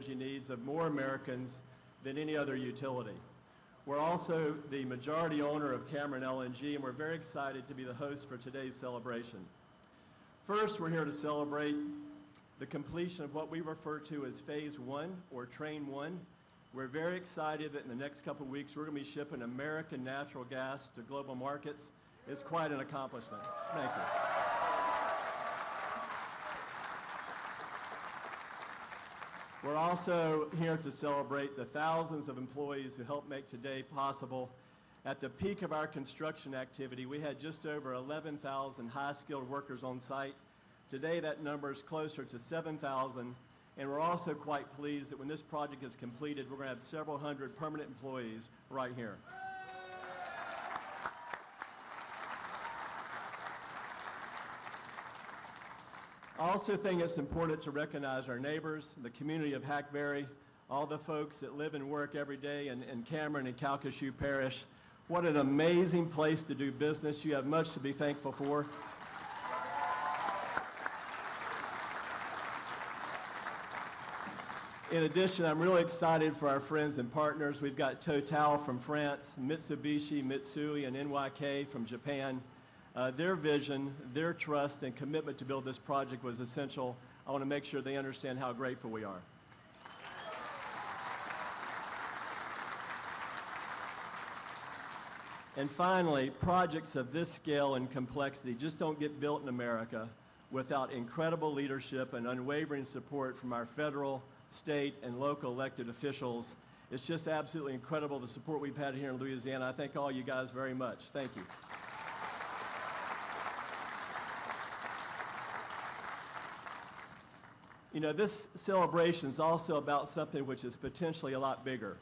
energy needs of more Americans than any other utility. We're also the majority owner of Cameron LNG, and we're very excited to be the host for today's celebration. First, we're here to celebrate the completion of what we refer to as Phase 1, or Train 1. We're very excited that in the next couple of weeks, we're going to be shipping American natural gas to global markets. It's quite an accomplishment. Thank you. We're also here to celebrate the thousands of employees who helped make today possible. At the peak of our construction activity, we had just over 11,000 high-skilled workers on site. Today, that number is closer to 7,000, and we're also quite pleased that when this project is completed, we're going to have several hundred permanent employees right here. I also think it's important to recognize our neighbors, the community of Hackberry, all the folks that live and work every day in Cameron and Calcasieu Parish. What an amazing place to do business. You have much to be thankful for. In addition, I'm really excited for our friends and partners. We've got Total from France, Mitsubishi, Mitsui, and NYK from Japan. Their vision, their trust, and commitment to build this project was essential. I want to make sure they understand how grateful we are. And finally, projects of this scale and complexity just don't get built in America without incredible leadership and unwavering support from our federal, state, and local elected officials. It's just absolutely incredible the support we've had here in Louisiana. I thank all you guys very much. Thank you. You know, this celebration is also about something which is potentially a lot bigger.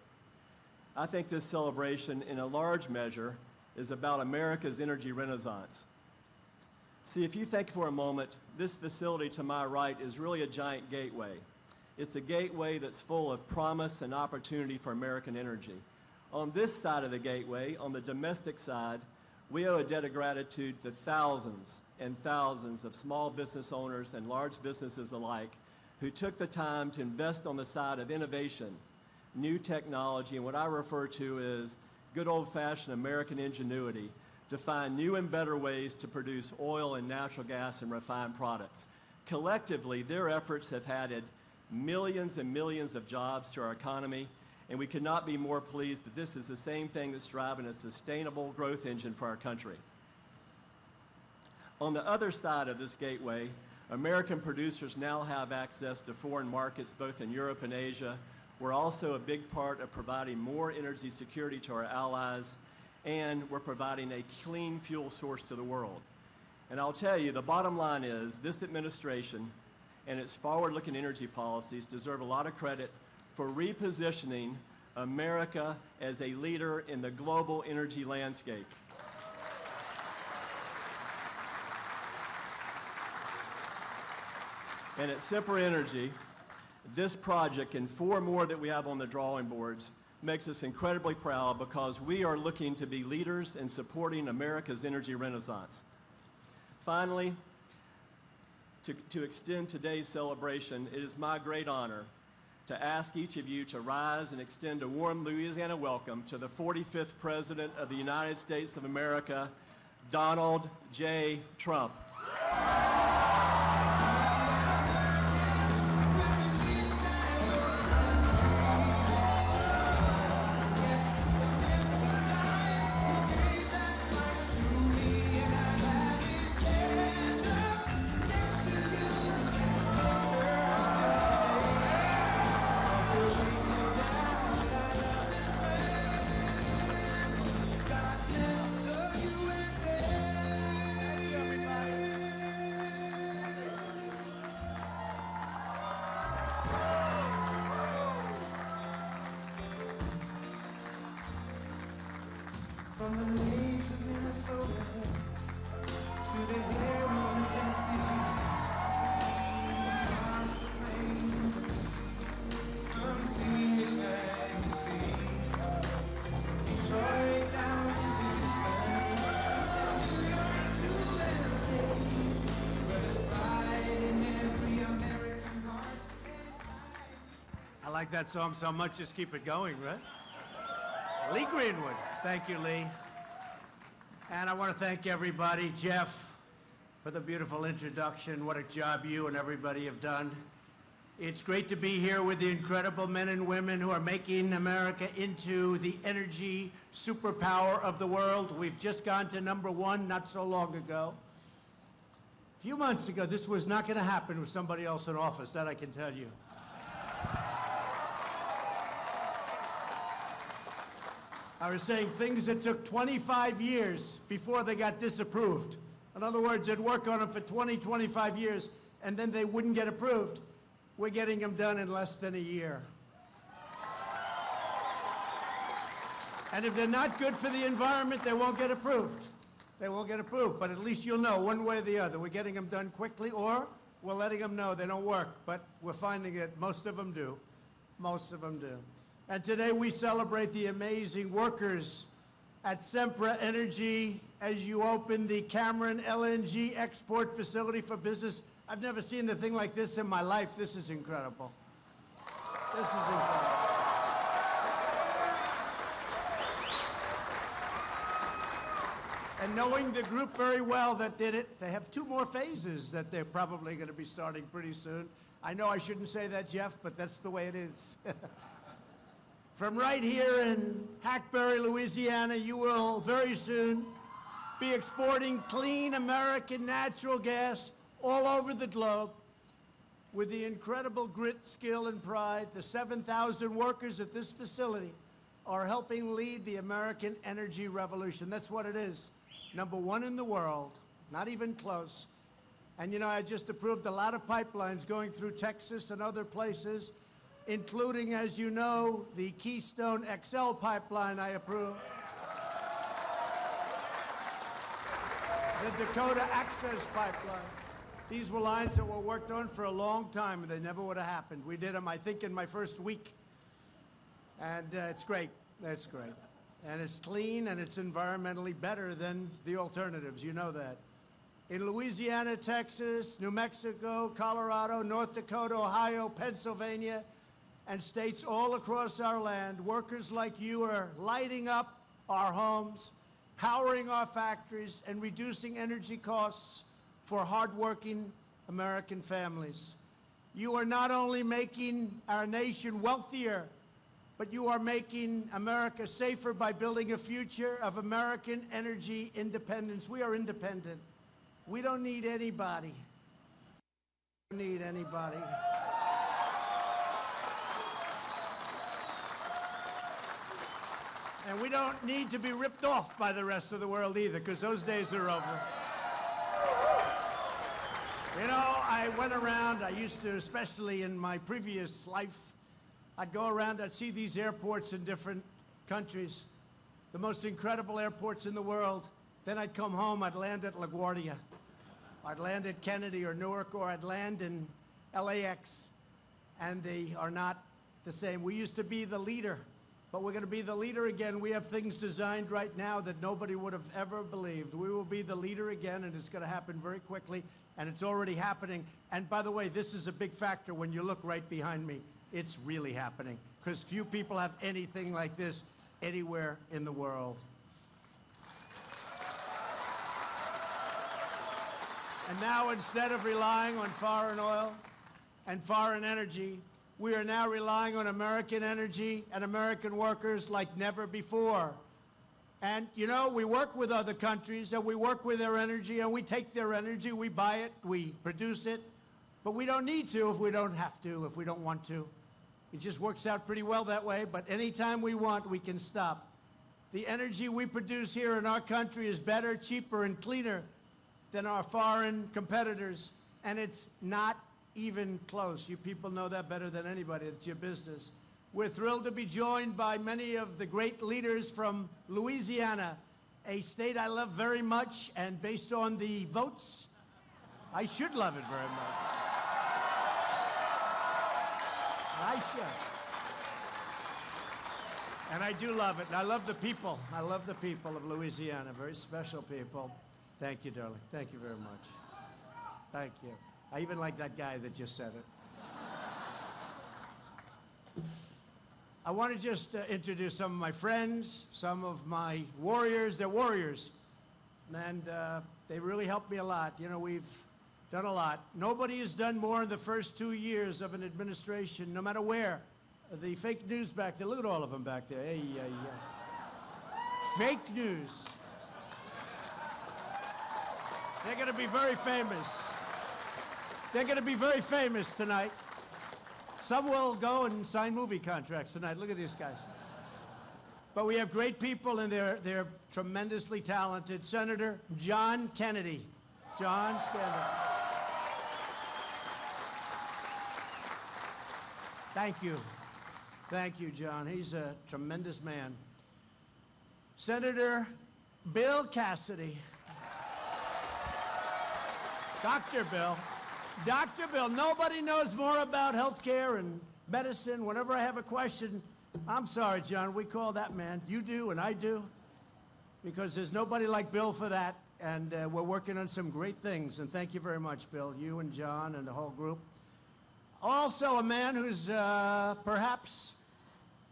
I think this celebration, in a large measure, is about America's energy renaissance. See, if you think for a moment, this facility to my right is really a giant gateway. It's a gateway that's full of promise and opportunity for American energy. On this side of the gateway, on the domestic side, we owe a debt of gratitude to thousands and thousands of small business owners and large businesses alike who took the time to invest on the side of innovation, new technology, and what I refer to as good old-fashioned American ingenuity to find new and better ways to produce oil and natural gas and refined products. Collectively, their efforts have added millions and millions of jobs to our economy, and we could not be more pleased that this is the same thing that's driving a sustainable growth engine for our country. On the other side of this gateway, American producers now have access to foreign markets both in Europe and Asia. We're also a big part of providing more energy security to our allies, and we're providing a clean fuel source to the world. And I'll tell you, the bottom line is this administration and its forward-looking energy policies deserve a lot of credit for repositioning America as a leader in the global energy landscape. And at Sempra Energy, this project and 4 more that we have on the drawing boards makes us incredibly proud because we are looking to be leaders in supporting America's energy renaissance. Finally, to extend today's celebration, it is my great honor to ask each of you to rise and extend a warm Louisiana welcome to the 45th President of the United States of America, Donald J. Trump. From the lakes of Minnesota to the hills of Tennessee, across the plains of Texas, from sea to shining sea, Detroit down to Houston, New York to LA, where there's pride in every American heart. I like that song so much, just keep it going, right? Lee Greenwood. Thank you, Lee. And I want to thank everybody, Jeff, for the beautiful introduction. What a job you and everybody have done. It's great to be here with the incredible men and women who are making America into the energy superpower of the world. We've just gone to #1 not so long ago. A few months ago, this was not going to happen with somebody else in office, that I can tell you. I was saying things that took 25 years before they got disapproved. In other words, they'd work on them for 20, 25 years, and then they wouldn't get approved. We're getting them done in less than a year. And if they're not good for the environment, they won't get approved. They won't get approved, but at least you'll know one way or the other. We're getting them done quickly, or we're letting them know they don't work, but we're finding that most of them do. Most of them do. And today we celebrate the amazing workers at Sempra Energy as you open the Cameron LNG export facility for business. I've never seen a thing like this in my life. This is incredible. This is incredible. And knowing the group very well that did it, they have 2 more phases that they're probably going to be starting pretty soon. I know I shouldn't say that, Jeff, but that's the way it is. From right here in Hackberry, Louisiana, you will very soon be exporting clean American natural gas all over the globe. With the incredible grit, skill, and pride, the 7,000 workers at this facility are helping lead the American energy revolution. That's what it is. #1 in the world, not even close. And you know, I just approved a lot of pipelines going through Texas and other places, including, as you know, the Keystone XL pipeline I approved. The Dakota Access Pipeline. These were lines that were worked on for a long time, and they never would have happened. We did them, I think, in my first week. And it's great. It's great. And it's clean, and it's environmentally better than the alternatives. You know that. In Louisiana, Texas, New Mexico, Colorado, North Dakota, Ohio, Pennsylvania, and states all across our land, workers like you are lighting up our homes, powering our factories, and reducing energy costs for hardworking American families. You are not only making our nation wealthier, but you are making America safer by building a future of American energy independence. We are independent. We don't need anybody. We don't need anybody. And we don't need to be ripped off by the rest of the world either, because those days are over. You know, I went around, I used to, especially in my previous life, I'd go around, I'd see these airports in different countries, the most incredible airports in the world. Then I'd come home, I'd land at LaGuardia. I'd land at Kennedy or Newark, or I'd land in LAX, and they are not the same. We used to be the leader, but we're going to be the leader again. We have things designed right now that nobody would have ever believed. We will be the leader again, and it's going to happen very quickly, and it's already happening. And by the way, this is a big factor when you look right behind me. It's really happening, because few people have anything like this anywhere in the world. And now, instead of relying on foreign oil and foreign energy, we are now relying on American energy and American workers like never before. And, you know, we work with other countries, and we work with their energy, and we take their energy, we buy it, we produce it, but we don't need to if we don't have to, if we don't want to. It just works out pretty well that way, but anytime we want, we can stop. The energy we produce here in our country is better, cheaper, and cleaner than our foreign competitors, and it's not even close. You people know that better than anybody. It's your business. We're thrilled to be joined by many of the great leaders from Louisiana, a state I love very much, and based on the votes, I should love it very much. I should. And I do love it. And I love the people. I love the people of Louisiana. Very special people. Thank you, darling. Thank you very much. Thank you. I even like that guy that just said it. I want to just introduce some of my friends, some of my warriors. They're warriors, and they really helped me a lot. You know, we've done a lot. Nobody has done more in the first 2 years of an administration, no matter where. The fake news back there, look at all of them back there. Hey, fake news. They're going to be very famous. They're going to be very famous tonight. Some will go and sign movie contracts tonight. Look at these guys. But we have great people, and they're tremendously talented. Senator John Kennedy. John, stand up. Thank you. Thank you, John. He's a tremendous man. Senator Bill Cassidy. Dr. Bill. Dr. Bill. Nobody knows more about health care and medicine. Whenever I have a question, I'm sorry, John, we call that man. You do and I do, because there's nobody like Bill for that. And we're working on some great things. And thank you very much, Bill, you and John and the whole group. Also a man who's perhaps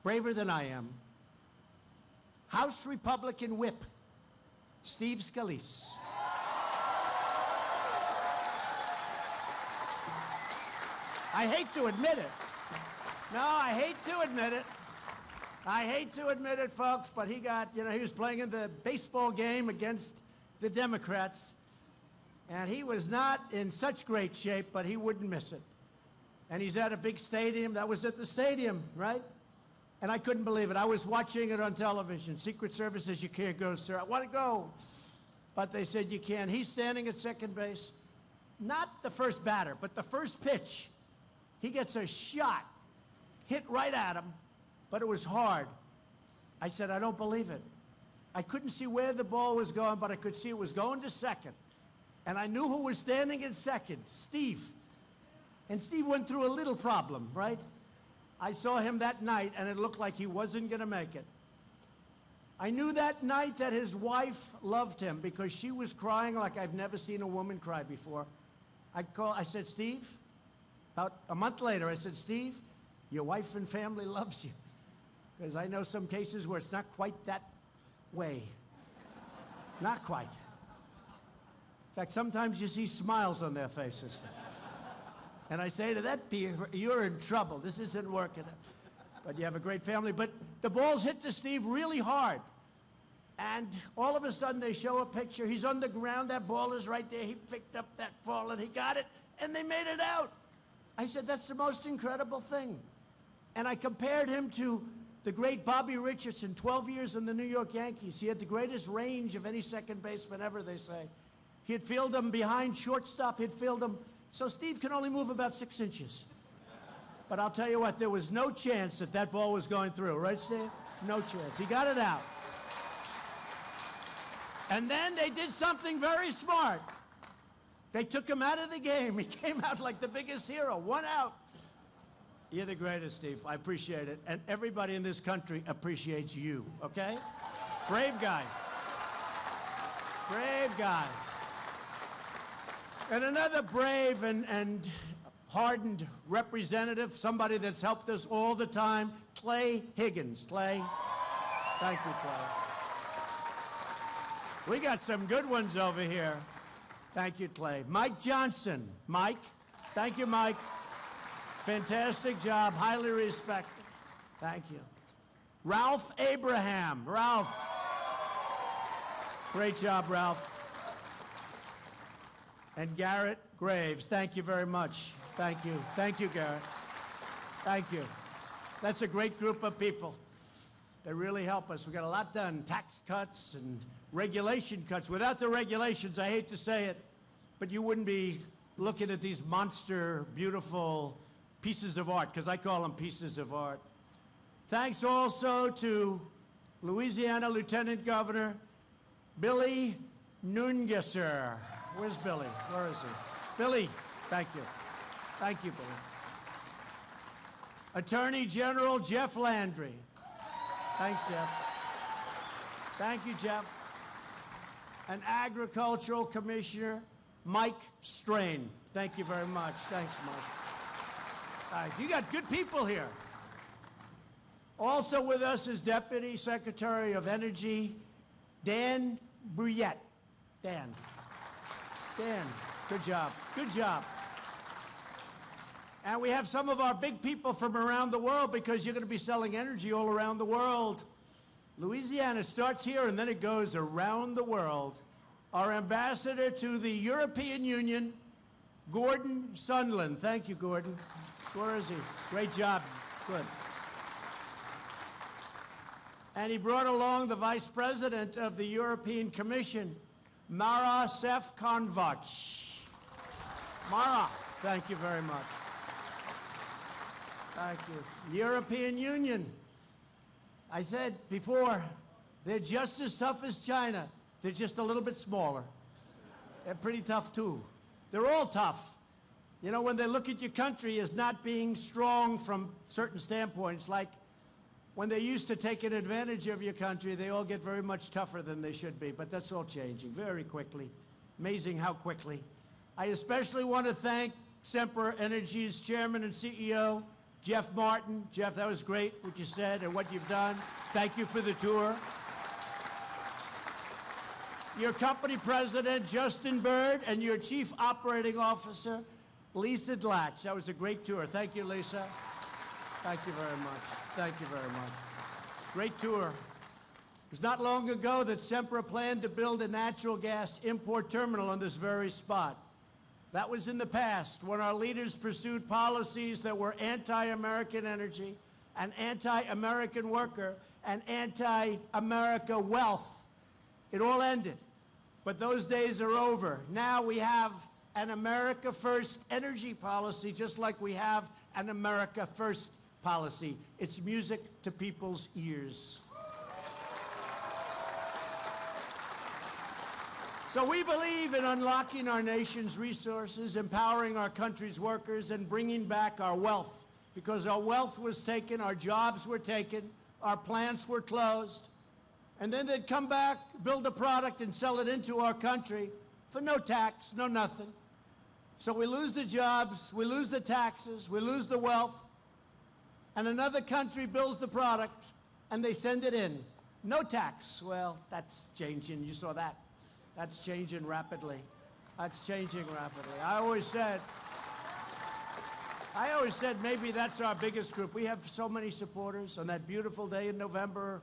braver than I am. House Republican Whip, Steve Scalise. I hate to admit it. No, I hate to admit it. I hate to admit it, folks, but he got, you know, he was playing in the baseball game against the Democrats, and he was not in such great shape, but he wouldn't miss it. And he's at a big stadium. That was at the stadium, right? And I couldn't believe it. I was watching it on television. Secret Service says, you can't go, sir. I want to go. But they said, you can. He's standing at second base. Not the first batter, but the first pitch. He gets a shot, hit right at him, but it was hard. I said, I don't believe it. I couldn't see where the ball was going, but I could see it was going to second. And I knew who was standing in second, Steve. And Steve went through a little problem, right? I saw him that night, and it looked like he wasn't going to make it. I knew that night that his wife loved him because she was crying like I've never seen a woman cry before. I said, Steve, about a month later, I said, Steve, your wife and family loves you. Because I know some cases where it's not quite that way. Not quite. In fact, sometimes you see smiles on their faces. And I say to that peer, you're in trouble. This isn't working. But you have a great family. But the ball's hit to Steve really hard. And all of a sudden, they show a picture. He's on the ground. That ball is right there. He picked up that ball, and he got it, and they made it out. I said, that's the most incredible thing. And I compared him to the great Bobby Richardson, 12 years in the New York Yankees. He had the greatest range of any second baseman ever, they say. He'd field them behind shortstop. He'd field them. So Steve can only move about 6 inches. But I'll tell you what, there was no chance that that ball was going through. Right, Steve? No chance. He got it out. And then they did something very smart. They took him out of the game. He came out like the biggest hero. 1 out. You're the greatest, Steve. I appreciate it. And everybody in this country appreciates you, okay? Brave guy. Brave guy. And another brave and hardened representative, somebody that's helped us all the time, Clay Higgins. Clay, thank you, Clay. We got some good ones over here. Thank you, Clay. Mike Johnson. Mike, thank you, Mike. Fantastic job, highly respected. Thank you. Ralph Abraham. Ralph. Great job, Ralph. And Garrett Graves, thank you very much. Thank you. Thank you, Garrett. Thank you. That's a great group of people. They really help us. We got a lot done, tax cuts and regulation cuts. Without the regulations, I hate to say it, but you wouldn't be looking at these monster, beautiful pieces of art, because I call them pieces of art. Thanks also to Louisiana Lieutenant Governor Billy Nungesser. Where's Billy? Where is he? Billy, thank you. Thank you, Billy. Attorney General Jeff Landry. Thanks, Jeff. Thank you, Jeff. And Agricultural Commissioner Mike Strain. Thank you very much. Thanks, Mike. All right, you got good people here. Also with us is Deputy Secretary of Energy, Dan Brouillette. Dan, good job, good job. And we have some of our big people from around the world because you're going to be selling energy all around the world. Louisiana starts here and then it goes around the world. Our ambassador to the European Union, Gordon Sunland. Thank you, Gordon. Where is he? Great job. Good. And he brought along the Vice President of the European Commission, Mara Sefcovic. Mara, thank you very much. Thank you. The European Union. I said before, they're just as tough as China. They're just a little bit smaller. They're pretty tough, too. They're all tough. You know, when they look at your country as not being strong from certain standpoints, like when they used to take an advantage of your country, they all get very much tougher than they should be. But that's all changing very quickly. Amazing how quickly. I especially want to thank Sempra Energy's chairman and CEO, Jeff Martin. Jeff, that was great what you said and what you've done. Thank you for the tour. Your company president, Justin Bird, and your chief operating officer, Lisa Dlatch. That was a great tour. Thank you, Lisa. Thank you very much. Thank you very much. Great tour. It was not long ago that Sempra planned to build a natural gas import terminal on this very spot. That was in the past, when our leaders pursued policies that were anti-American energy, and anti-American worker, and anti-America wealth. It all ended. But those days are over. Now we have an America First energy policy, just like we have an America First policy. It's music to people's ears. So we believe in unlocking our nation's resources, empowering our country's workers, and bringing back our wealth. Because our wealth was taken, our jobs were taken, our plants were closed, and then they'd come back, build a product, and sell it into our country for no tax, no nothing. So we lose the jobs, we lose the taxes, we lose the wealth, and another country builds the products, and they send it in. No tax. Well, that's changing. You saw that. That's changing rapidly. That's changing rapidly. I always said maybe that's our biggest group. We have so many supporters on that beautiful day in November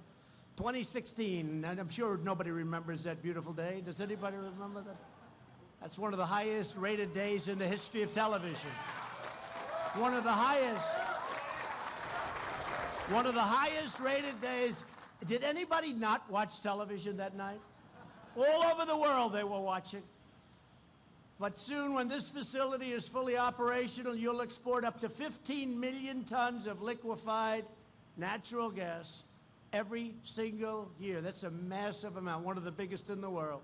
2016, and I'm sure nobody remembers that beautiful day. Does anybody remember that? That's one of the highest rated days in the history of television. One of the highest rated days. Did anybody not watch television that night? All over the world they were watching. But soon, when this facility is fully operational, you'll export up to 15 million tons of liquefied natural gas every single year. That's a massive amount, one of the biggest in the world.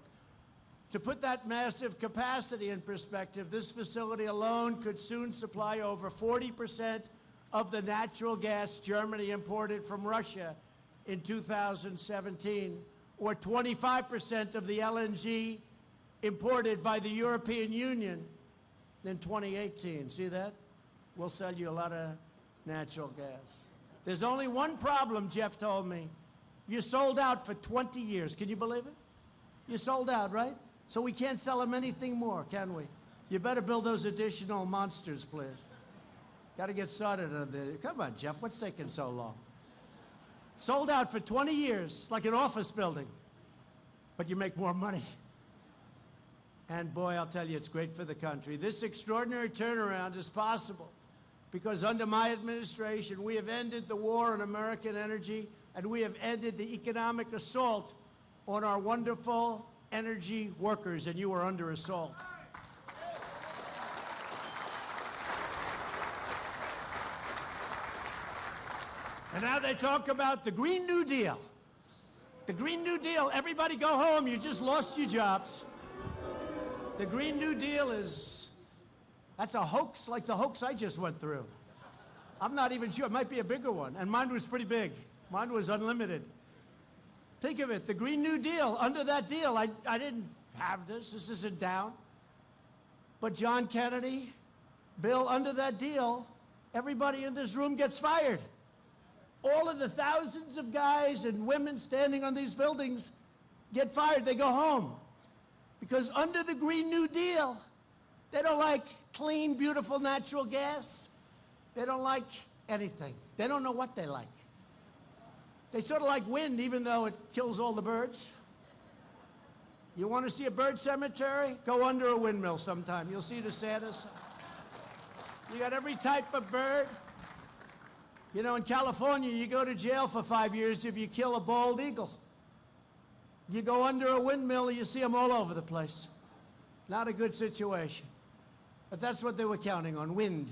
To put that massive capacity in perspective, this facility alone could soon supply over 40% of the natural gas Germany imported from Russia in 2017, or 25% of the LNG imported by the European Union in 2018. See that? We'll sell you a lot of natural gas. There's only one problem, Jeff told me. You sold out for 20 years. Can you believe it? You sold out, right? So we can't sell them anything more, can we? You better build those additional monsters, please. Got to get started on this. Come on, Jeff, what's taking so long? Sold out for 20 years, like an office building. But you make more money. And boy, I'll tell you, it's great for the country. This extraordinary turnaround is possible because under my administration, we have ended the war on American energy, and we have ended the economic assault on our wonderful energy workers, and you are under assault. And now they talk about the Green New Deal. The Green New Deal, everybody go home, you just lost your jobs. The Green New Deal that's a hoax like the hoax I just went through. I'm not even sure, it might be a bigger one, and mine was pretty big. Mine was unlimited. Think of it, the Green New Deal, under that deal, I didn't have this isn't down. But John Kennedy, Bill, under that deal, everybody in this room gets fired. all of the thousands of guys and women standing on these buildings get fired. They go home. Because under the Green New Deal, they don't like clean, beautiful natural gas. They don't like anything. They don't know what they like. They sort of like wind, even though it kills all the birds. You want to see a bird cemetery? Go under a windmill sometime. You'll see the saddest. You got every type of bird. You know, in California, you go to jail for 5 years if you kill a bald eagle. You go under a windmill, you see them all over the place. Not a good situation. But that's what they were counting on, wind.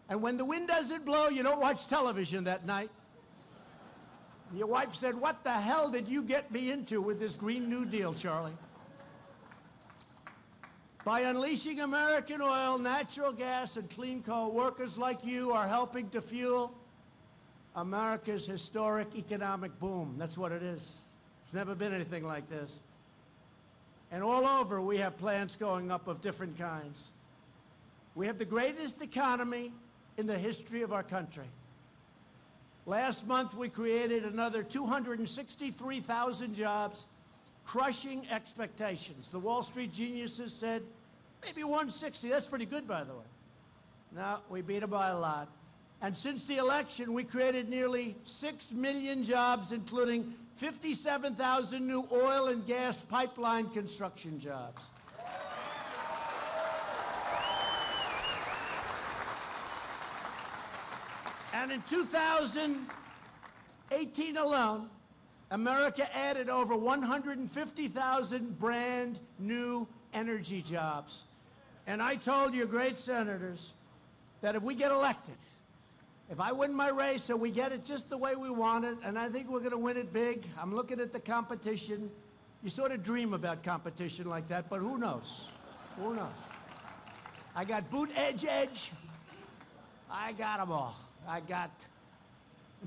And when the wind doesn't blow, you don't watch television that night. Your wife said, "What the hell did you get me into with this Green New Deal, Charlie?" By unleashing American oil, natural gas, and clean coal, workers like you are helping to fuel America's historic economic boom. That's what it is. It's never been anything like this. And all over, we have plants going up of different kinds. We have the greatest economy in the history of our country. Last month, we created another 263,000 jobs, crushing expectations. The Wall Street geniuses said, maybe 160. That's pretty good, by the way. No, we beat them by a lot. And since the election, we created nearly 6 million jobs, including 57,000 new oil and gas pipeline construction jobs. And in 2018 alone, America added over 150,000 brand new energy jobs. And I told you, great senators, that if we get elected, if I win my race and we get it just the way we want it, and I think we're going to win it big, I'm looking at the competition. You sort of dream about competition like that, but who knows? Who knows? I got boot edge. I got them all. I got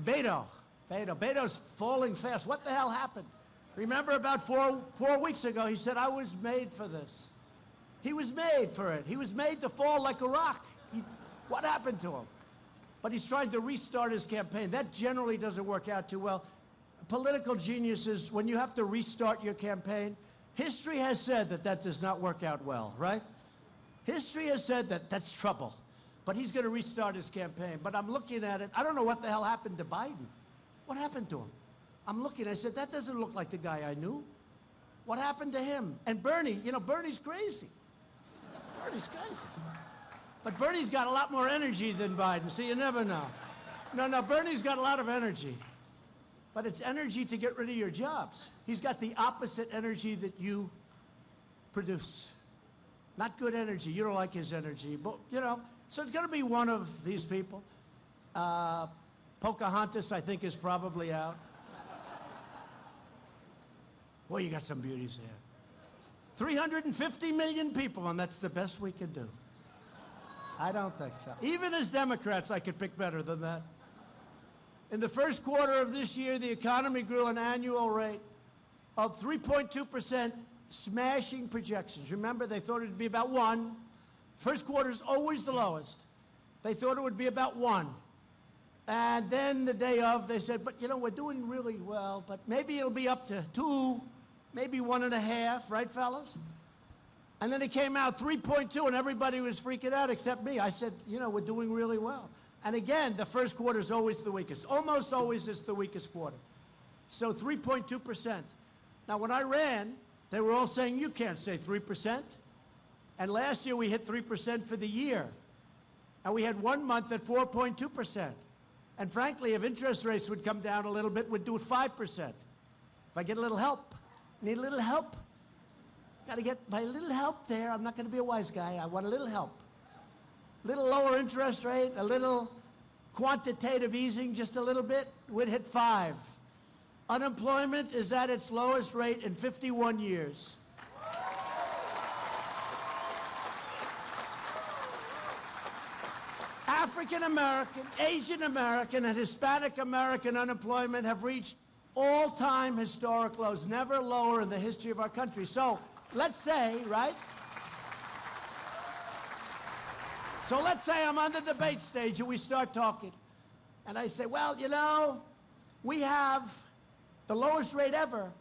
Beto. Beto's falling fast. What the hell happened? Remember about four weeks ago, he said, I was made for this. He was made for it. He was made to fall like a rock. What happened to him? But he's trying to restart his campaign. That generally doesn't work out too well. Political geniuses, when you have to restart your campaign, history has said that that does not work out well, right? History has said that that's trouble. But he's going to restart his campaign. But I'm looking at it. I don't know what the hell happened to Biden. What happened to him? I'm looking. I said, that doesn't look like the guy I knew. What happened to him? And Bernie, you know, Bernie's crazy. Bernie's crazy. But Bernie's got a lot more energy than Biden, so you never know. No, Bernie's got a lot of energy. But it's energy to get rid of your jobs. He's got the opposite energy that you produce. Not good energy. You don't like his energy. But, you know, so it's going to be one of these people. Pocahontas, I think, is probably out. Boy, you got some beauties there. 350 million people, and that's the best we could do. I don't think so. Even as Democrats, I could pick better than that. In the first quarter of this year, the economy grew an annual rate of 3.2%, smashing projections. Remember, they thought it would be about 1. First quarter is always the lowest. They thought it would be about 1. And then the day of, they said, but, you know, we're doing really well, but maybe it'll be up to 2, maybe 1.5, right, fellas? And then it came out 3.2, and everybody was freaking out except me. I said, you know, we're doing really well. And again, the first quarter is always the weakest. Almost always is the weakest quarter. So 3.2%. Now, when I ran, they were all saying, you can't say 3%. And last year, we hit 3% for the year. And we had 1 month at 4.2%. And frankly, if interest rates would come down a little bit, we'd do it 5%. If I get a little help, need a little help. Got to get my little help there. I'm not going to be a wise guy. I want a little help. Little lower interest rate, a little quantitative easing, just a little bit, we'd hit 5. Unemployment is at its lowest rate in 51 years. African American, Asian American, and Hispanic American unemployment have reached all-time historic lows, never lower in the history of our country. So let's say, right? So let's say I'm on the debate stage and we start talking. And I say, well, you know, We have the lowest rate ever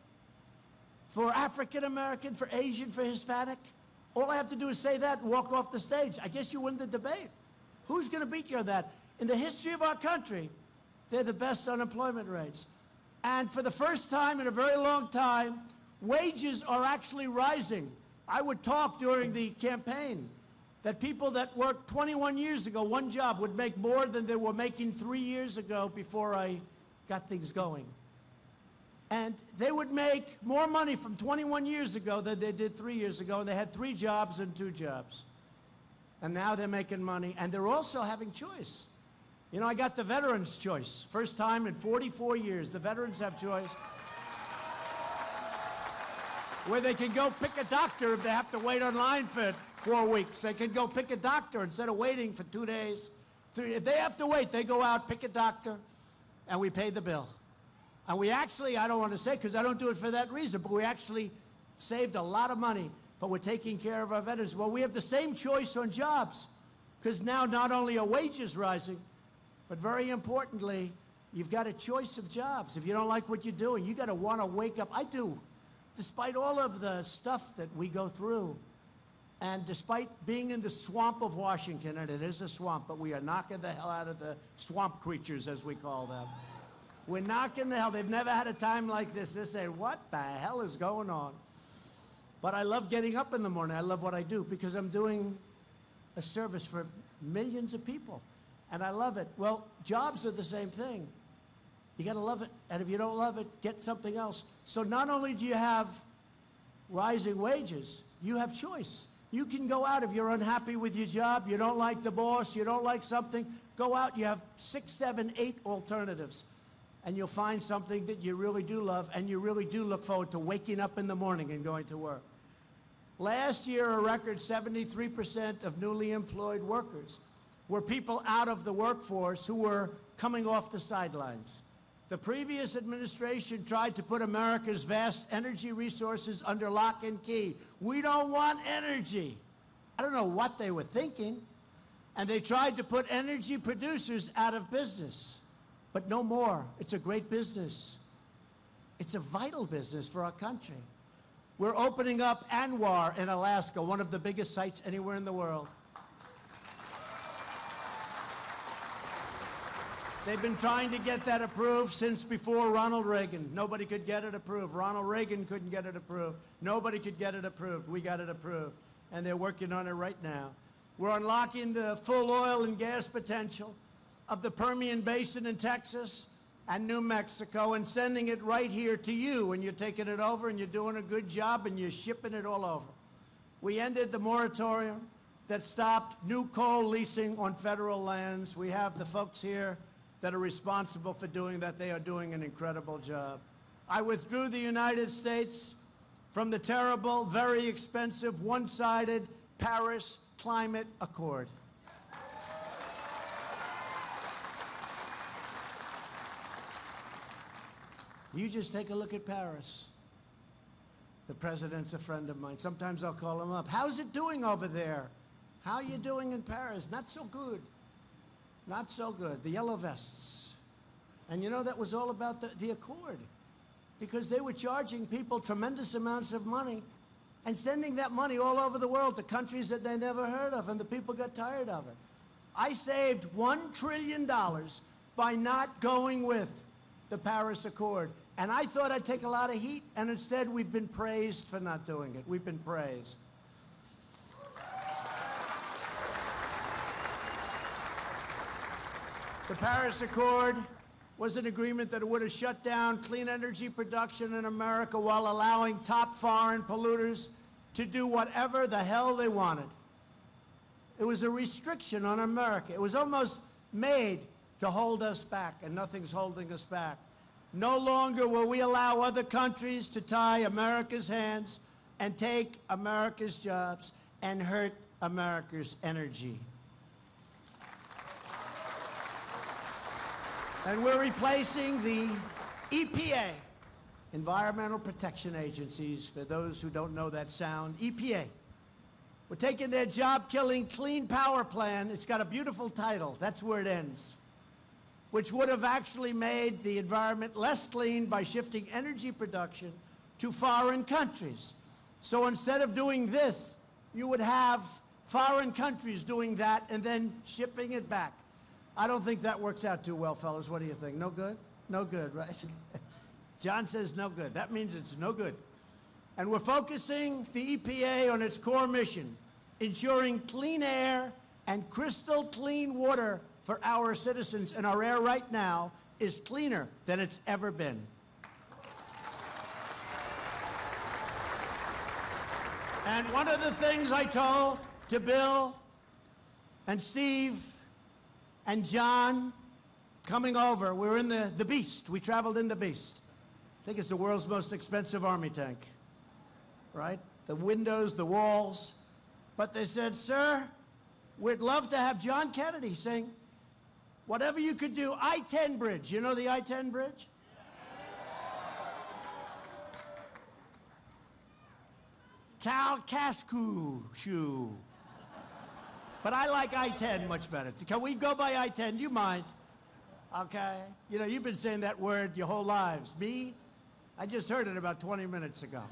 for African American, for Asian, for Hispanic. All I have to do is say that and walk off the stage. I guess you win the debate. Who's going to beat you on that? In the history of our country, they're the best unemployment rates. And for the first time in a very long time, wages are actually rising. I would talk during the campaign that people that worked 21 years ago, one job, would make more than they were making 3 years ago before I got things going. And they would make more money from 21 years ago than they did 3 years ago, and they had 3 jobs and 2 jobs. And now they're making money, and they're also having choice. You know, I got the veterans' choice. First time in 44 years, the veterans have choice. Where they can go pick a doctor if they have to wait online for 4 weeks. They can go pick a doctor instead of waiting for 2 days. If they have to wait, they go out, pick a doctor, and we pay the bill. And we actually, I don't want to say because I don't do it for that reason, but we actually saved a lot of money, but we're taking care of our veterans. Well, we have the same choice on jobs because now not only are wages rising, but very importantly, you've got a choice of jobs. If you don't like what you're doing, you got to want to wake up. I do. Despite all of the stuff that we go through, and despite being in the swamp of Washington, and it is a swamp, but we are knocking the hell out of the swamp creatures, as we call them. We're knocking the hell. They've never had a time like this. They say, what the hell is going on? But I love getting up in the morning. I love what I do because I'm doing a service for millions of people, and I love it. Well, jobs are the same thing. You got to love it, and if you don't love it, get something else. So not only do you have rising wages, you have choice. You can go out if you're unhappy with your job, you don't like the boss, you don't like something, go out. You have 6, 7, 8 alternatives, and you'll find something that you really do love, and you really do look forward to waking up in the morning and going to work. Last year, a record 73% of newly employed workers were people out of the workforce who were coming off the sidelines. The previous administration tried to put America's vast energy resources under lock and key. We don't want energy. I don't know what they were thinking. And they tried to put energy producers out of business. But no more. It's a great business. It's a vital business for our country. We're opening up Anwar in Alaska, one of the biggest sites anywhere in the world. They've been trying to get that approved since before Ronald Reagan. Nobody could get it approved. Ronald Reagan couldn't get it approved. Nobody could get it approved. We got it approved. And they're working on it right now. We're unlocking the full oil and gas potential of the Permian Basin in Texas and New Mexico and sending it right here to you. And you're taking it over and you're doing a good job and you're shipping it all over. We ended the moratorium that stopped new coal leasing on federal lands. We have the folks here that are responsible for doing that. They are doing an incredible job. I withdrew the United States from the terrible, very expensive, one-sided Paris Climate Accord. You just take a look at Paris. The president's a friend of mine. Sometimes I'll call him up. How's it doing over there? How are you doing in Paris? Not so good. Not so good. The yellow vests. And you know, that was all about the Accord. Because they were charging people tremendous amounts of money and sending that money all over the world to countries that they never heard of, and the people got tired of it. I saved $1 trillion by not going with the Paris Accord. And I thought I'd take a lot of heat, and instead we've been praised for not doing it. We've been praised. The Paris Accord was an agreement that would have shut down clean energy production in America while allowing top foreign polluters to do whatever the hell they wanted. It was a restriction on America. It was almost made to hold us back, and nothing's holding us back. No longer will we allow other countries to tie America's hands and take America's jobs and hurt America's energy. And we're replacing the EPA, Environmental Protection Agencies, for those who don't know that sound, EPA. We're taking their job-killing Clean Power Plan. It's got a beautiful title. That's where it ends. which would have actually made the environment less clean by shifting energy production to foreign countries. So instead of doing this, you would have foreign countries doing that and then shipping it back. I don't think that works out too well, fellas. What do you think? No good? No good, right? John says no good. That means it's no good. And we're focusing the EPA on its core mission, ensuring clean air and crystal clean water for our citizens. And our air right now is cleaner than it's ever been. And one of the things I told to Bill and Steve and John coming over, we were in the Beast. We traveled in the Beast. I think it's the world's most expensive army tank, right? The windows, the walls. But they said, sir, we'd love to have John Kennedy saying, whatever you could do, I-10 bridge. You know the I-10 bridge? Cal Cascu shoe. But I like I-10 much better. Can we go by I-10? Do you mind? Okay. You know, you've been saying that word your whole lives. Me? I just heard it about 20 minutes ago.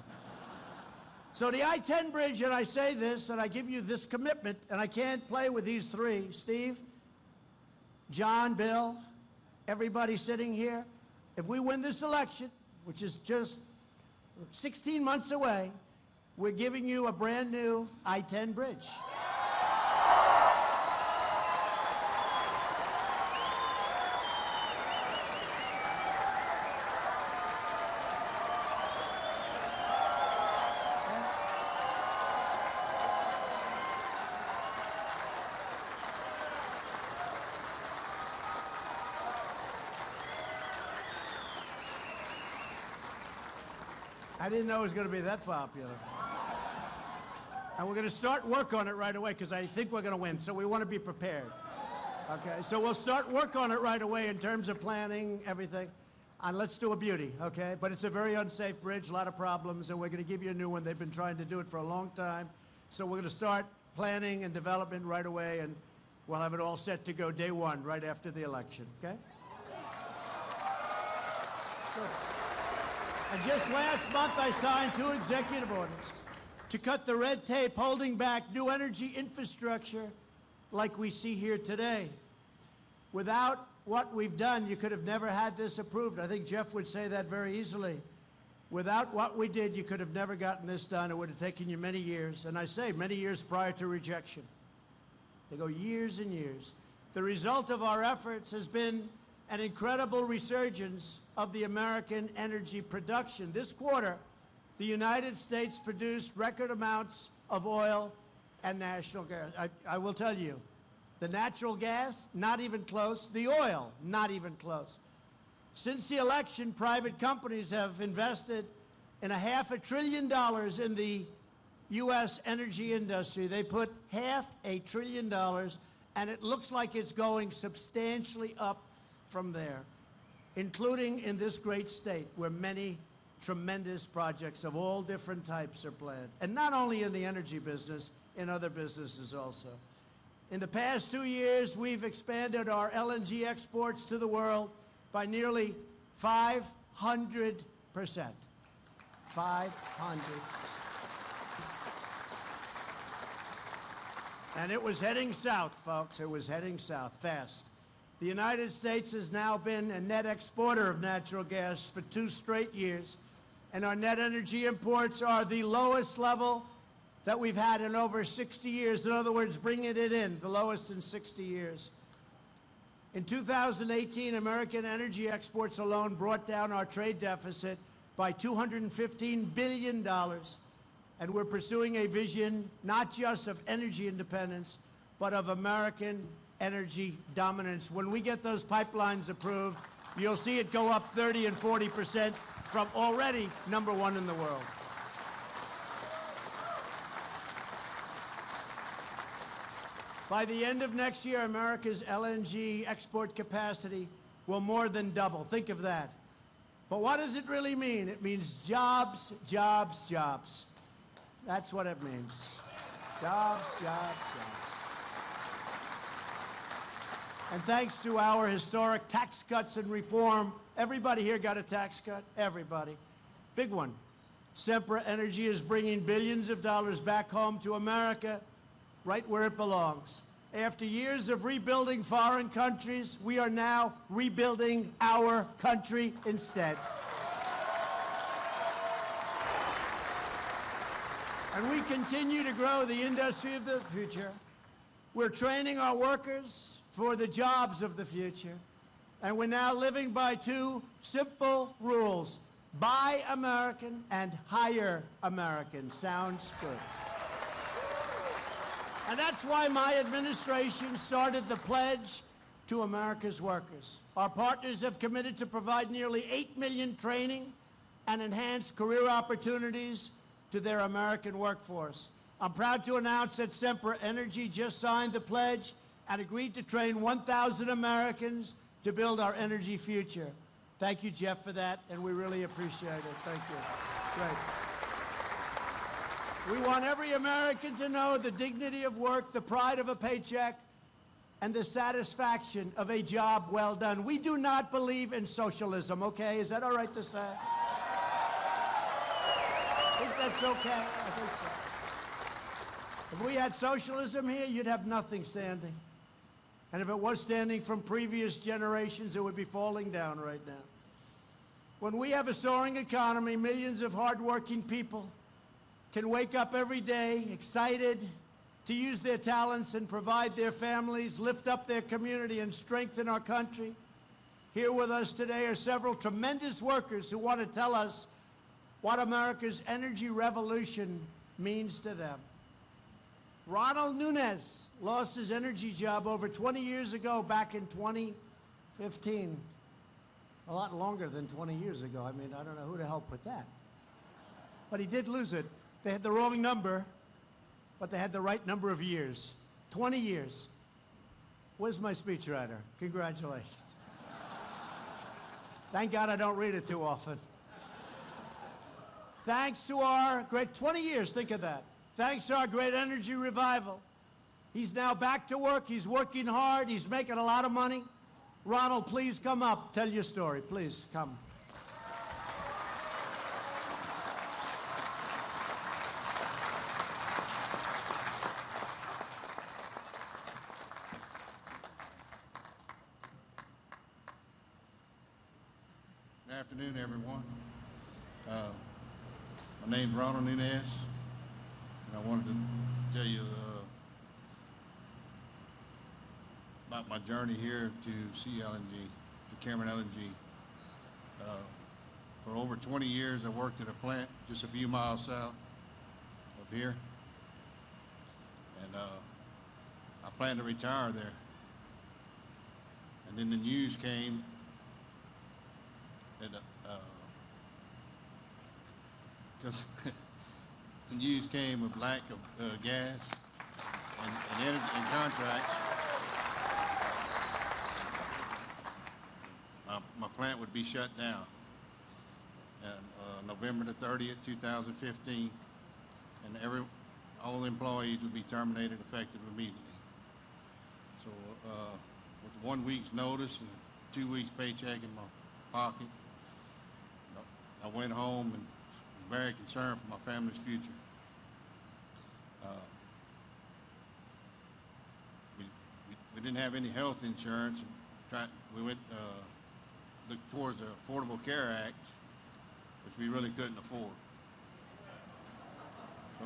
So the I-10 bridge, and I say this, and I give you this commitment, and I can't play with these three. Steve, John, Bill, everybody sitting here. If we win this election, which is just 16 months away, we're giving you a brand new I-10 bridge. I didn't know it was going to be that popular. And we're going to start work on it right away because I think we're going to win, so we want to be prepared. Okay, so we'll start work on it right away in terms of planning, everything. And let's do a beauty, okay? But it's a very unsafe bridge, a lot of problems, and we're going to give you a new one. They've been trying to do it for a long time. So we're going to start planning and development right away, and we'll have it all set to go day one, right after the election, okay? Good. And just last month, I signed 2 executive orders to cut the red tape holding back new energy infrastructure like we see here today. Without what we've done, you could have never had this approved. I think Jeff would say that very easily. Without what we did, you could have never gotten this done. It would have taken you many years, and I say many years prior to rejection. They go years and years. The result of our efforts has been an incredible resurgence of the American energy production. This quarter, the United States produced record amounts of oil and natural gas. I will tell you, the natural gas, not even close. The oil, not even close. Since the election, private companies have invested in $500 billion in the U.S. energy industry. They put $500 billion, and it looks like it's going substantially up from there, including in this great state where many tremendous projects of all different types are planned. And not only in the energy business, in other businesses also. In the past 2 years, we've expanded our LNG exports to the world by nearly 500%. 500%. And it was heading south, folks. It was heading south fast. The United States has now been a net exporter of natural gas for 2 straight years, and our net energy imports are the lowest level that we've had in over 60 years. In other words, bringing it in, the lowest in 60 years. In 2018, American energy exports alone brought down our trade deficit by $215 billion, and we're pursuing a vision not just of energy independence, but of American energy dominance. When we get those pipelines approved, you'll see it go up 30 and 40% from already #1 in the world. By the end of next year, America's LNG export capacity will more than double. Think of that. But what does it really mean? It means jobs, jobs, jobs. That's what it means. Jobs, jobs, jobs. And thanks to our historic tax cuts and reform, everybody here got a tax cut, everybody. Big one. Sempra Energy is bringing billions of dollars back home to America, right where it belongs. After years of rebuilding foreign countries, we are now rebuilding our country instead. And we continue to grow the industry of the future. We're training our workers for the jobs of the future. And we're now living by two simple rules. Buy American and hire American. Sounds good. And that's why my administration started the pledge to America's workers. Our partners have committed to provide nearly 8 million training and enhanced career opportunities to their American workforce. I'm proud to announce that Sempra Energy just signed the pledge and agreed to train 1,000 Americans to build our energy future. Thank you, Jeff, for that, and we really appreciate it. Thank you. Great. We want every American to know the dignity of work, the pride of a paycheck, and the satisfaction of a job well done. We do not believe in socialism, okay? Is that all right to say? I think that's okay. I think so. If we had socialism here, you'd have nothing standing. And if it was standing from previous generations, it would be falling down right now. When we have a soaring economy, millions of hardworking people can wake up every day excited to use their talents and provide their families, lift up their community, and strengthen our country. Here with us today are several tremendous workers who want to tell us what America's energy revolution means to them. Ronald Nunes lost his energy job over 20 years ago, back in 2015. A lot longer than 20 years ago. I mean, I don't know who to help with that. But he did lose it. They had the wrong number, but they had the right number of years. 20 years. Where's my speechwriter? Congratulations. Thank God I don't read it too often. Thanks to our great 20 years, think of that. Thanks to our great energy revival. He's now back to work. He's working hard. He's making a lot of money. Ronald, please come up. Tell your story. Please come. Good afternoon, everyone. My name's Ronald Nunes, and I wanted to tell you about my journey here to CLNG, to Cameron LNG. For over 20 years, I worked at a plant just a few miles south of here, and I plan to retire there. And then the news came that because the news came of lack of gas and energy and contracts. My plant would be shut down on November the 30th, 2015, and all the employees would be terminated effective immediately. So with 1 week's notice and 2 weeks paycheck in my pocket, I went home and was very concerned for my family's future. We didn't have any health insurance, and we went looked towards the Affordable Care Act, which we really couldn't afford. So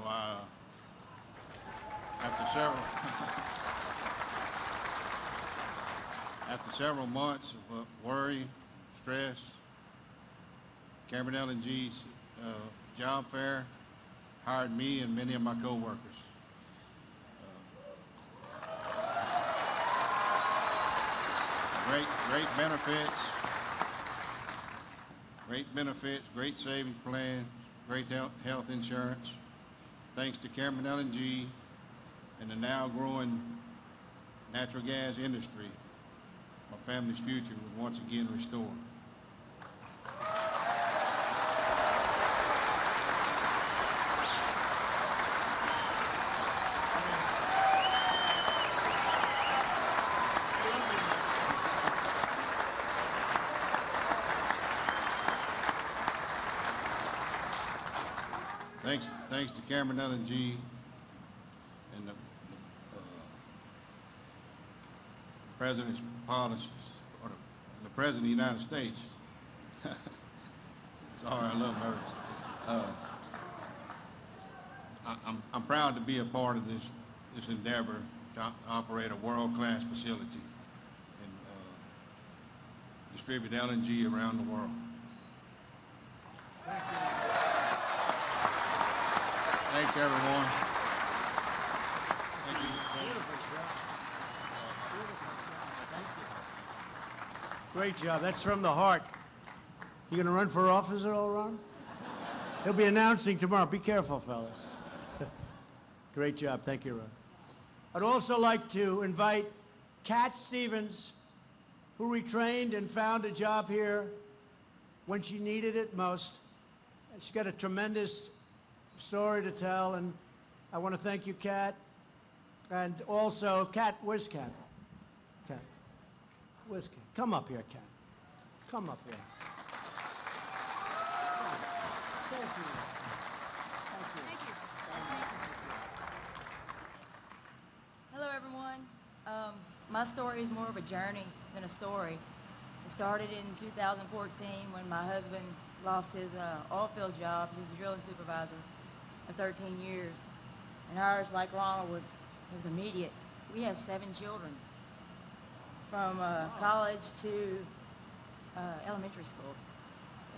after several months of worry, stress, Cameron LNG's job fair hired me and many of my co-workers. Great benefits, great savings plans, great health insurance. Thanks to Cameron LNG and the now growing natural gas industry, my family's future was once again restored. Thanks to Cameron LNG and the President's policies, or the President of the United States. Sorry, I'm a little nervous. I'm proud to be a part of this endeavor to operate a world-class facility and distribute LNG around the world. Thank you. Thanks, everyone. Thank you. Beautiful job. Beautiful job. Thank you. Great job. That's from the heart. You going to run for office at all, Ron? He'll be announcing tomorrow. Be careful, fellas. Great job. Thank you, Ron. I'd also like to invite Cat Stevens, who retrained and found a job here when she needed it most. She's got a tremendous story to tell, and I want to thank you, Cat. And also, Cat, where's Cat? Cat. Where's Cat? Come up here, Cat. Come up here. Thank you. Thank you. Hello, everyone. My story is more of a journey than a story. It started in 2014 when my husband lost his oil field job. He was a drilling supervisor for 13 years. And ours, like Ronald, was immediate. We have 7 children, from college to elementary school.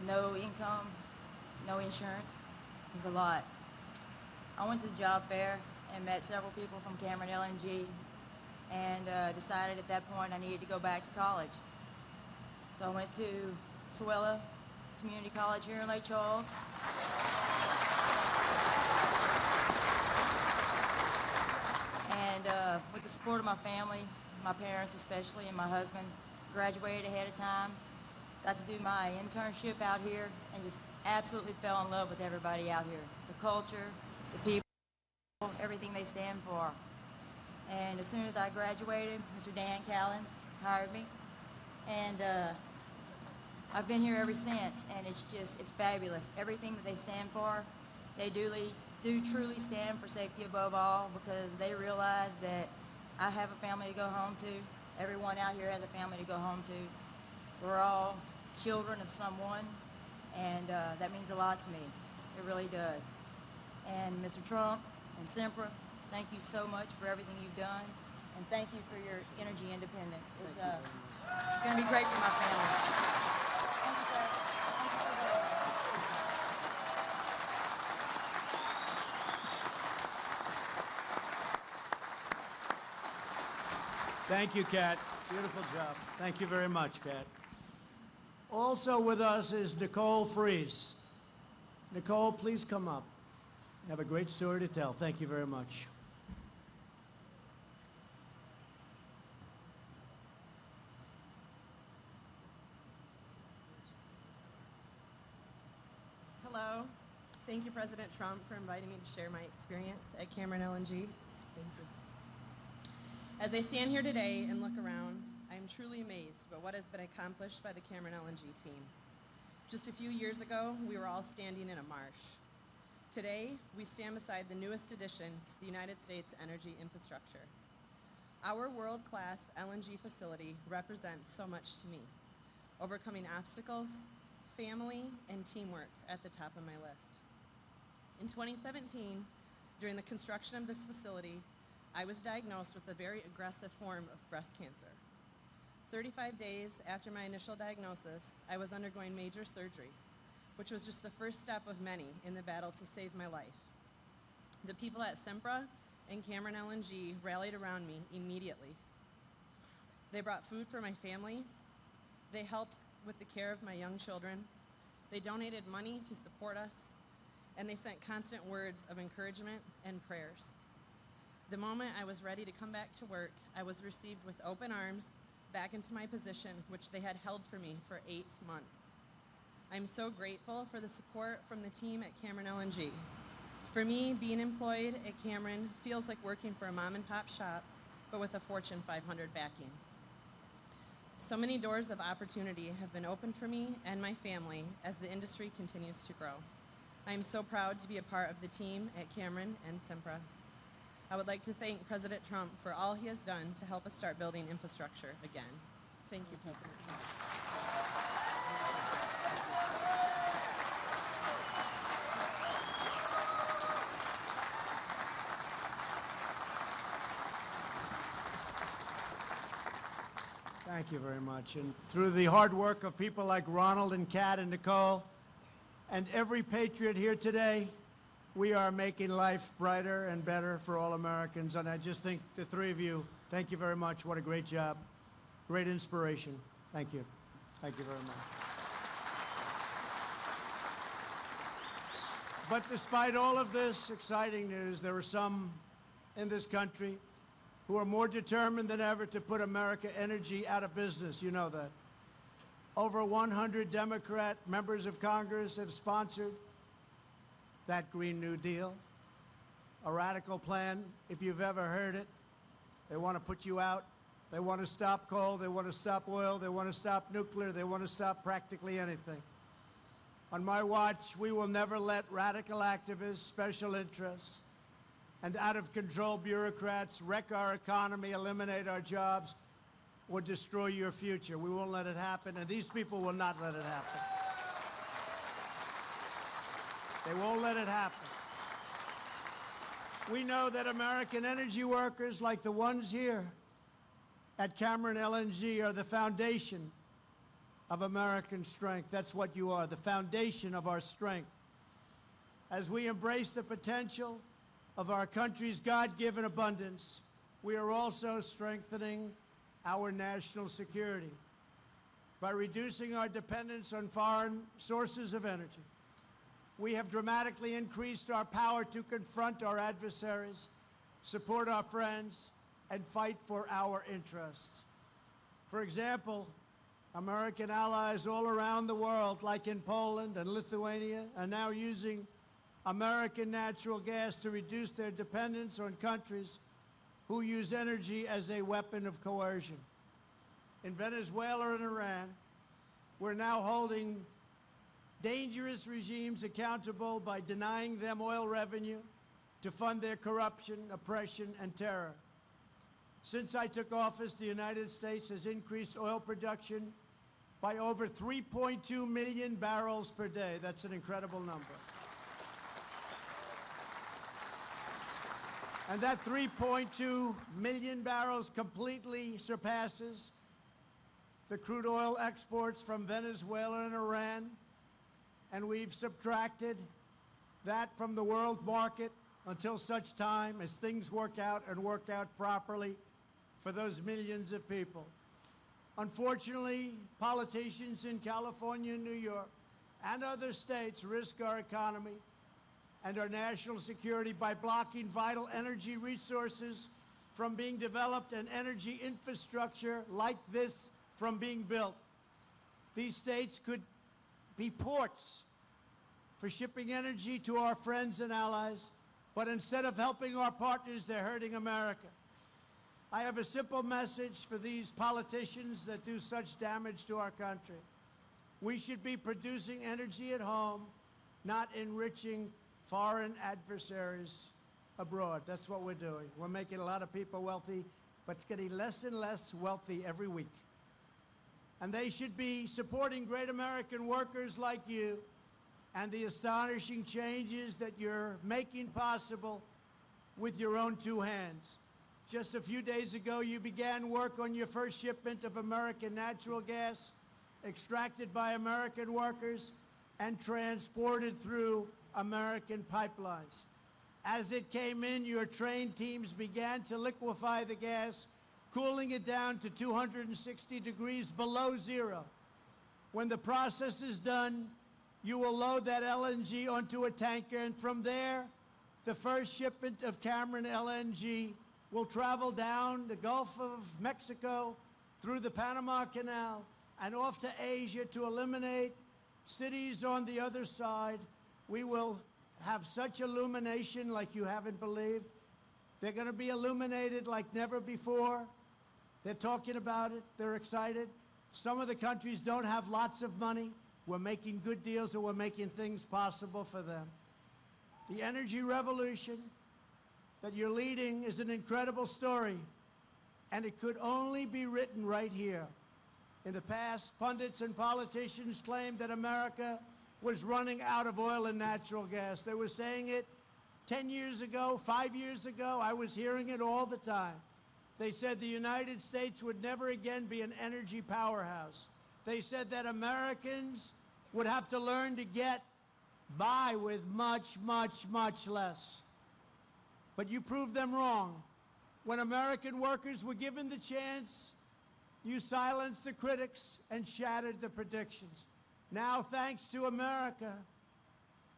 No income, no insurance. It was a lot. I went to the job fair and met several people from Cameron LNG and decided at that point I needed to go back to college. So I went to Swella Community College here in Lake Charles. And with the support of my family, my parents especially, and my husband, graduated ahead of time. Got to do my internship out here and just absolutely fell in love with everybody out here. The culture, the people, everything they stand for. And as soon as I graduated, Mr. Dan Callens hired me. And I've been here ever since, and it's fabulous. Everything that they stand for, they do truly stand for safety above all, because they realize that I have a family to go home to. Everyone out here has a family to go home to. We're all children of someone, and that means a lot to me. It really does. And Mr. Trump and Sempra, thank you so much for everything you've done, and thank you for your energy independence. It's going to be great for my family. Thank you, sir. Thank you so much. Thank you, Kat. Beautiful job. Thank you very much, Kat. Also with us is Nicole Fries. Nicole, please come up. You have a great story to tell. Thank you very much. Hello. Thank you, President Trump, for inviting me to share my experience at Cameron LNG. Thank you. As I stand here today and look around, I am truly amazed by what has been accomplished by the Cameron LNG team. Just a few years ago, we were all standing in a marsh. Today, we stand beside the newest addition to the United States energy infrastructure. Our world-class LNG facility represents so much to me, overcoming obstacles, family, and teamwork at the top of my list. In 2017, during the construction of this facility, I was diagnosed with a very aggressive form of breast cancer. 35 days after my initial diagnosis, I was undergoing major surgery, which was just the first step of many in the battle to save my life. The people at Sempra and Cameron LNG rallied around me immediately. They brought food for my family. They helped with the care of my young children. They donated money to support us, and they sent constant words of encouragement and prayers. The moment I was ready to come back to work, I was received with open arms back into my position, which they had held for me for 8 months. I'm so grateful for the support from the team at Cameron LNG. For me, being employed at Cameron feels like working for a mom and pop shop, but with a Fortune 500 backing. So many doors of opportunity have been opened for me and my family as the industry continues to grow. I am so proud to be a part of the team at Cameron and Sempra. I would like to thank President Trump for all he has done to help us start building infrastructure again. Thank you, President Trump. Thank you very much. And through the hard work of people like Ronald and Kat and Nicole and every patriot here today, we are making life brighter and better for all Americans. And I just think the three of you, thank you very much. What a great job. Great inspiration. Thank you. Thank you very much. But despite all of this exciting news, there are some in this country who are more determined than ever to put American energy out of business. You know that. Over 100 Democrat members of Congress have sponsored that Green New Deal, a radical plan, if you've ever heard it. They want to put you out. They want to stop coal. They want to stop oil. They want to stop nuclear. They want to stop practically anything. On my watch, we will never let radical activists, special interests, and out-of-control bureaucrats wreck our economy, eliminate our jobs, or destroy your future. We won't let it happen, and these people will not let it happen. They won't let it happen. We know that American energy workers like the ones here at Cameron LNG are the foundation of American strength. That's what you are, the foundation of our strength. As we embrace the potential of our country's God-given abundance, we are also strengthening our national security by reducing our dependence on foreign sources of energy. We have dramatically increased our power to confront our adversaries, support our friends, and fight for our interests. For example, American allies all around the world, like in Poland and Lithuania, are now using American natural gas to reduce their dependence on countries who use energy as a weapon of coercion. In Venezuela and Iran, we're now holding dangerous regimes accountable by denying them oil revenue to fund their corruption, oppression, and terror. Since I took office, the United States has increased oil production by over 3.2 million barrels per day. That's an incredible number. And that 3.2 million barrels completely surpasses the crude oil exports from Venezuela and Iran. And we've subtracted that from the world market until such time as things work out and work out properly for those millions of people. Unfortunately, politicians in California and New York and other states risk our economy and our national security by blocking vital energy resources from being developed and energy infrastructure like this from being built. These states could be ports for shipping energy to our friends and allies, but instead of helping our partners, they're hurting America. I have a simple message for these politicians that do such damage to our country. We should be producing energy at home, not enriching foreign adversaries abroad. That's what we're doing. We're making a lot of people wealthy, but it's getting less and less wealthy every week. And they should be supporting great American workers like you and the astonishing changes that you're making possible with your own two hands. Just a few days ago, you began work on your first shipment of American natural gas, extracted by American workers and transported through American pipelines. As it came in, your trained teams began to liquefy the gas, cooling it down to 260 degrees below zero. When the process is done, you will load that LNG onto a tanker, and from there, the first shipment of Cameron LNG will travel down the Gulf of Mexico, through the Panama Canal, and off to Asia to eliminate cities on the other side. We will have such illumination like you haven't believed. They're going to be illuminated like never before. They're talking about it. They're excited. Some of the countries don't have lots of money, We're making good deals and we're making things possible for them. The energy revolution that you're leading is an incredible story, and it could only be written right here. In the past, pundits and politicians claimed that America was running out of oil and natural gas. They were saying it 10 years ago, 5 years ago. I was hearing it all the time. They said the United States would never again be an energy powerhouse. They said that Americans would have to learn to get by with much, much, much less. But you proved them wrong. When American workers were given the chance, you silenced the critics and shattered the predictions. Now, thanks to America,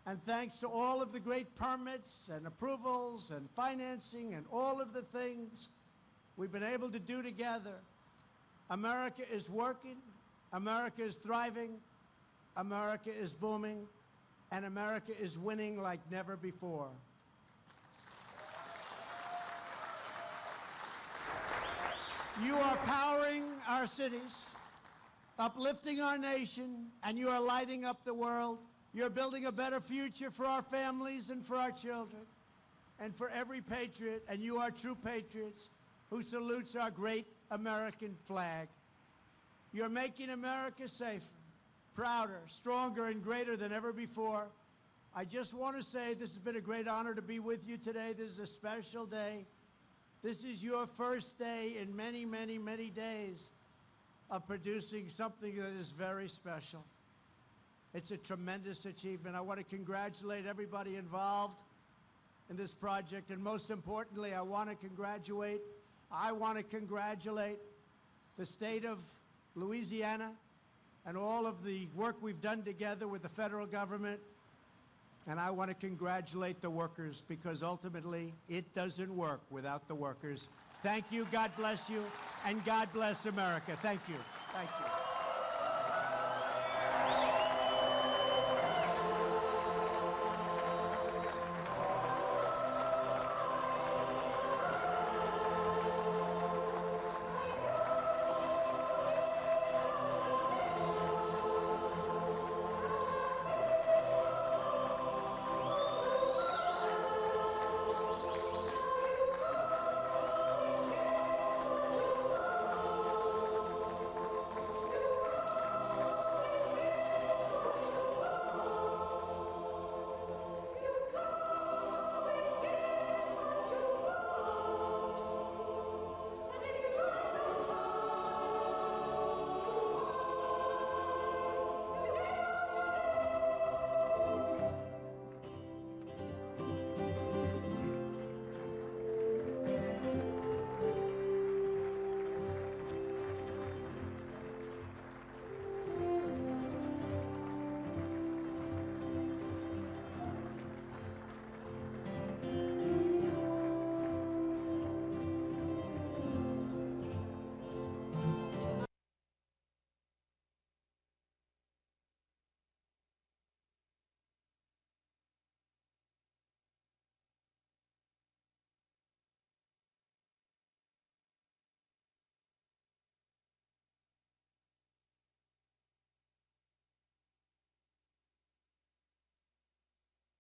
and thanks to all of the great permits and approvals and financing and all of the things we've been able to do together, America is working, America is thriving, America is booming, and America is winning like never before. You are powering our cities, uplifting our nation, and you are lighting up the world. You're building a better future for our families and for our children and for every patriot, and you are true patriots who salutes our great American flag. You're making America safer, prouder, stronger, and greater than ever before. I just want to say this has been a great honor to be with you today. This is a special day. This is your first day in many, many, many days of producing something that is very special. It's a tremendous achievement. I want to congratulate everybody involved in this project, and most importantly, I want to congratulate the state of Louisiana and all of the work we've done together with the federal government. And I want to congratulate the workers, because ultimately it doesn't work without the workers. Thank you, God bless you, and God bless America. Thank you. Thank you.